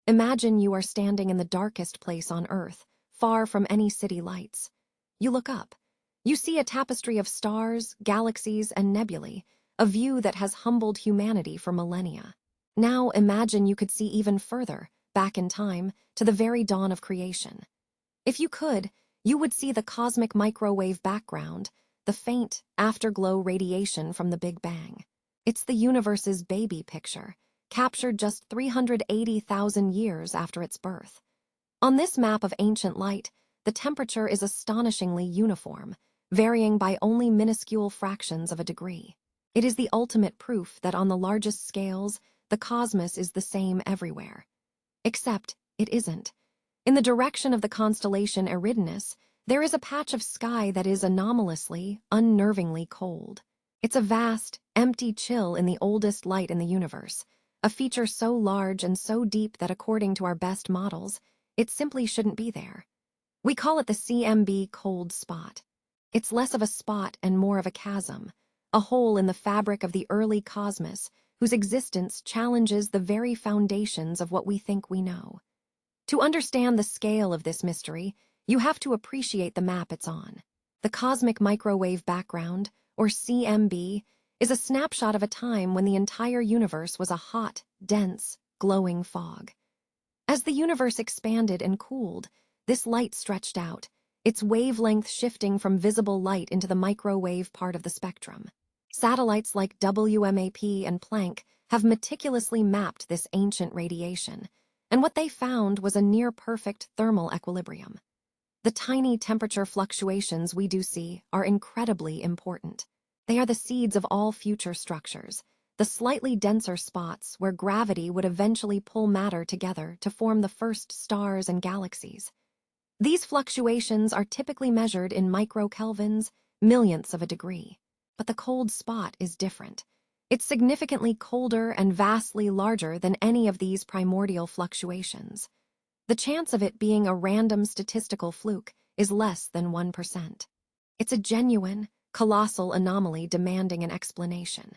Imagine you are standing in the darkest place on Earth, far from any city lights. You look up. You see a tapestry of stars, galaxies, and nebulae, a view that has humbled humanity for millennia. Now imagine you could see even further, back in time, to the very dawn of creation. If you could, you would see the cosmic microwave background, the faint, afterglow radiation from the Big Bang. It's the universe's baby picture, captured just 380,000 years after its birth. On this map of ancient light, the temperature is astonishingly uniform, varying by only minuscule fractions of a degree. It is the ultimate proof that on the largest scales, the cosmos is the same everywhere. Except it isn't. In the direction of the constellation Eridanus, there is a patch of sky that is anomalously, unnervingly cold. It's a vast, empty chill in the oldest light in the universe, a feature so large and so deep that according to our best models, it simply shouldn't be there. We call it the CMB cold spot. It's less of a spot and more of a chasm, a hole in the fabric of the early cosmos whose existence challenges the very foundations of what we think we know. To understand the scale of this mystery, you have to appreciate the map it's on. The cosmic microwave background, or CMB, is a snapshot of a time when the entire universe was a hot, dense, glowing fog. As the universe expanded and cooled, this light stretched out, its wavelength shifting from visible light into the microwave part of the spectrum. Satellites like WMAP and Planck have meticulously mapped this ancient radiation, and what they found was a near-perfect thermal equilibrium. The tiny temperature fluctuations we do see are incredibly important. They are the seeds of all future structures, the slightly denser spots where gravity would eventually pull matter together to form the first stars and galaxies. These fluctuations are typically measured in microkelvins, millionths of a degree. But the cold spot is different. It's significantly colder and vastly larger than any of these primordial fluctuations. The chance of it being a random statistical fluke is less than 1%. It's a genuine, colossal anomaly demanding an explanation.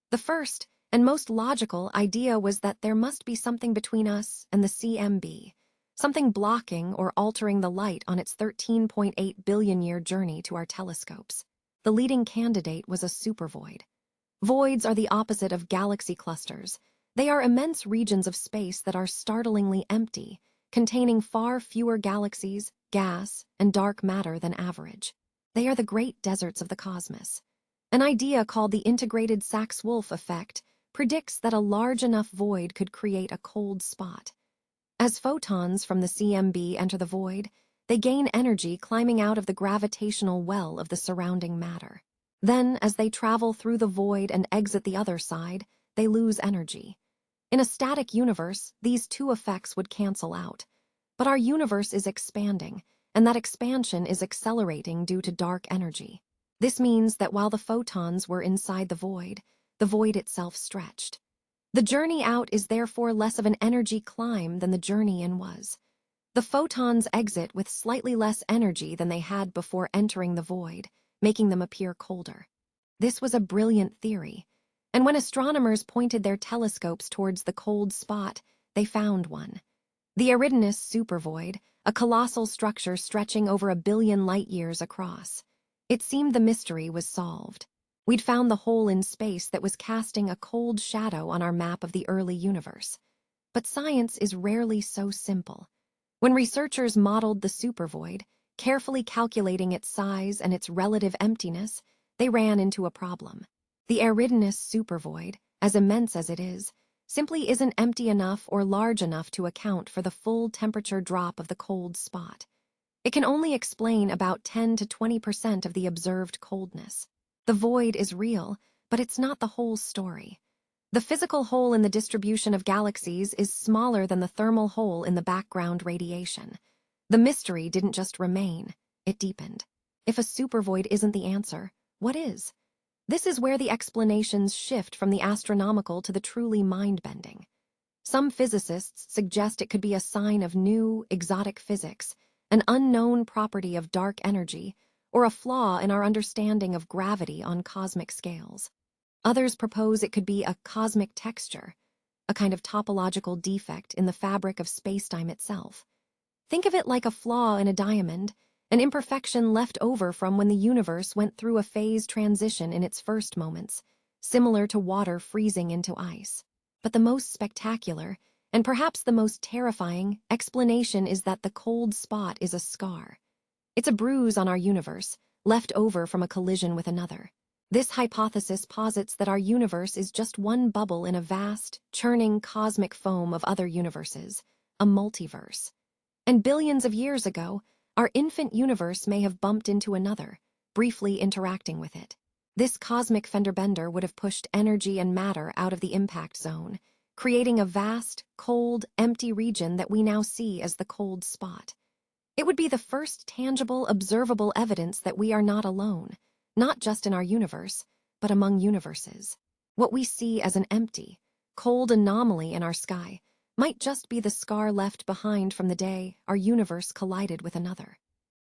The first, and most logical, idea was that there must be something between us and the CMB, something blocking or altering the light on its 13.8 billion-year journey to our telescopes. The leading candidate was a supervoid. Voids are the opposite of galaxy clusters. They are immense regions of space that are startlingly empty, containing far fewer galaxies, gas, and dark matter than average. They are the great deserts of the cosmos. An idea called the integrated Sachs-Wolf effect predicts that a large enough void could create a cold spot. As photons from the CMB enter the void, they gain energy climbing out of the gravitational well of the surrounding matter. Then, as they travel through the void and exit the other side, they lose energy. In a static universe, these two effects would cancel out. But our universe is expanding, and that expansion is accelerating due to dark energy. This means that while the photons were inside the void itself stretched. The journey out is therefore less of an energy climb than the journey in was. The photons exit with slightly less energy than they had before entering the void, making them appear colder. This was a brilliant theory, and when astronomers pointed their telescopes towards the cold spot, they found one. The Eridanus supervoid, a colossal structure stretching over 1 billion light-years across. It seemed the mystery was solved. We'd found the hole in space that was casting a cold shadow on our map of the early universe. But science is rarely so simple. When researchers modeled the supervoid, carefully calculating its size and its relative emptiness, they ran into a problem. The Eridanus supervoid, as immense as it is, simply isn't empty enough or large enough to account for the full temperature drop of the cold spot. It can only explain about 10 to 20% of the observed coldness. The void is real, but it's not the whole story. The physical hole in the distribution of galaxies is smaller than the thermal hole in the background radiation. The mystery didn't just remain, it deepened. If a supervoid isn't the answer, what is? This is where the explanations shift from the astronomical to the truly mind-bending. Some physicists suggest it could be a sign of new, exotic physics, an unknown property of dark energy, or a flaw in our understanding of gravity on cosmic scales. Others propose it could be a cosmic texture, a kind of topological defect in the fabric of spacetime itself. Think of it like a flaw in a diamond, an imperfection left over from when the universe went through a phase transition in its first moments, similar to water freezing into ice. But the most spectacular, and perhaps the most terrifying, explanation is that the cold spot is a scar. It's a bruise on our universe, left over from a collision with another. This hypothesis posits that our universe is just one bubble in a vast, churning cosmic foam of other universes, a multiverse. And billions of years ago, our infant universe may have bumped into another, briefly interacting with it. This cosmic fender bender would have pushed energy and matter out of the impact zone, creating a vast, cold, empty region that we now see as the cold spot. It would be the first tangible, observable evidence that we are not alone, not just in our universe, but among universes. What we see as an empty, cold anomaly in our sky might just be the scar left behind from the day our universe collided with another.